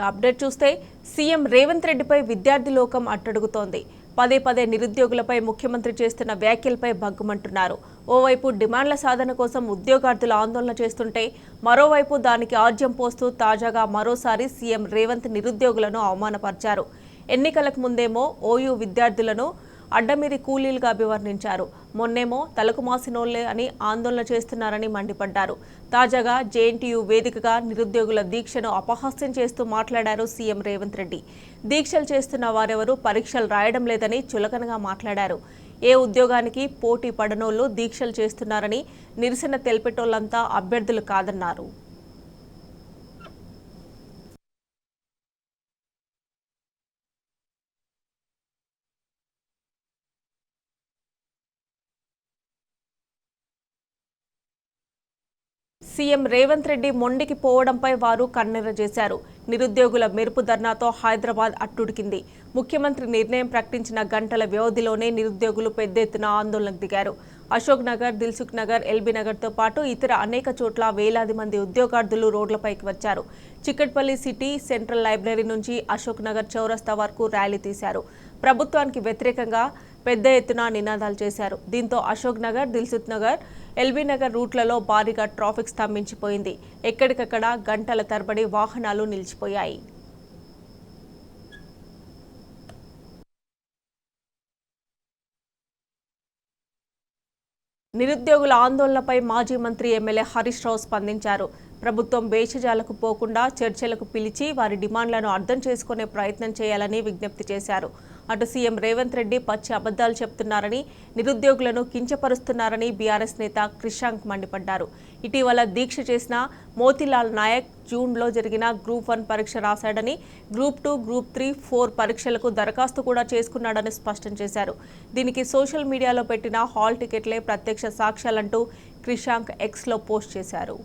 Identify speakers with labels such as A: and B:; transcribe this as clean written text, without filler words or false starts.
A: Update చూస్తే CM Revanth రెడ్డిపై విద్యార్థి లోకం అట్టడుగుతోంది. పదే పదే నిరుద్యోగులపై ముఖ్యమంత్రి చేస్తున్న వ్యాఖ్యలపై భగ్గుమంటున్నారు. ఓవైపు డిమాండ్ల సాధన కోసం ఉద్యోగార్థులు ఆందోళన చేస్తుంటే మరోవైపు దానికి ఆజ్యం పోస్తూ తాజాగా మరోసారి సీఎం రేవంత్ నిరుద్యోగులను అవమానపరిచారు. ఎన్నికలకు ముందేమో ఓయూ విద్యార్థులను అడ్డమీరి కూలీలుగా అభివర్ణించారు. మొన్నేమో తలకు మాసినోళ్లే అని ఆందోళన చేస్తున్నారని మండిపడ్డారు. తాజాగా జేఎన్టీయూ వేదికగా నిరుద్యోగుల దీక్షను అపహాస్యం చేస్తూ మాట్లాడారు సీఎం రేవంత్ రెడ్డి. దీక్షలు చేస్తున్న వారెవరూ పరీక్షలు రాయడం లేదని చులకనగా మాట్లాడారు. ఏ ఉద్యోగానికి పోటీ పడనోళ్లు దీక్షలు చేస్తున్నారని, నిరసన తెలిపేటోళ్లంతా అభ్యర్థులు కాదన్నారు. సీఎం రేవంత్ రెడ్డి మొండికి పోవడంపై వారు కన్నెర్ర చేశారు. నిరుద్యోగుల మెరుపు ధర్నాతో హైదరాబాద్ అట్టుడికింది. ముఖ్యమంత్రి నిర్ణయం ప్రకటించిన గంటల వ్యవధిలోనే నిరుద్యోగులు పెద్ద ఎత్తున ఆందోళనకు దిగారు. అశోక్ నగర్, దిల్సుఖ్ నగర్, ఎల్బీ నగర్తో పాటు ఇతర అనేక చోట్ల వేలాది మంది ఉద్యోగార్థులు రోడ్లపైకి వచ్చారు. చిక్కట్పల్లి సిటీ సెంట్రల్ లైబ్రరీ నుంచి అశోక్ నగర్ చౌరస్తా వరకు ర్యాలీ తీశారు. ప్రభుత్వానికి వ్యతిరేకంగా పెద్ద ఎత్తున నినాదాలు చేశారు. దీంతో అశోక్ నగర్, దిల్సుఖ్ నగర్, ఎల్బీ నగర్ రూట్లలో భారీగా ట్రాఫిక్ స్తంభించిపోయింది. ఎక్కడికక్కడ గంటల తరబడి వాహనాలు నిలిచిపోయాయి. నిరుద్యోగుల ఆందోళనపై మాజీ మంత్రి ఎమ్మెల్యే హరీష్ రావు స్పందించారు. ప్రభుత్వం భేషజాలకు పోకుండా చర్చలకు పిలిచి వారి డిమాండ్లను అర్థం చేసుకునే ప్రయత్నం చేయాలని విజ్ఞప్తి చేశారు. అటు సీఎం రేవంత్ రెడ్డి పచ్చి అబద్ధాలు చెప్తున్నారని, నిరుద్యోగులను కించపరుస్తున్నారని బీఆర్ఎస్ నేత క్రిషాంక్ మండిపడ్డారు. ఇటీవల దీక్ష చేసిన మోతీలాల్ నాయక్ జూన్లో జరిగిన గ్రూప్ 1 పరీక్ష రాశాడని, గ్రూప్ 2, గ్రూప్ 3, 4 పరీక్షలకు దరఖాస్తు కూడా చేసుకున్నాడని స్పష్టం చేశారు. దీనికి సోషల్ మీడియాలో పెట్టిన హాల్ టికెట్లే ప్రత్యక్ష సాక్ష్యాలంటూ క్రిషాంక్ ఎక్స్లో పోస్ట్ చేశారు.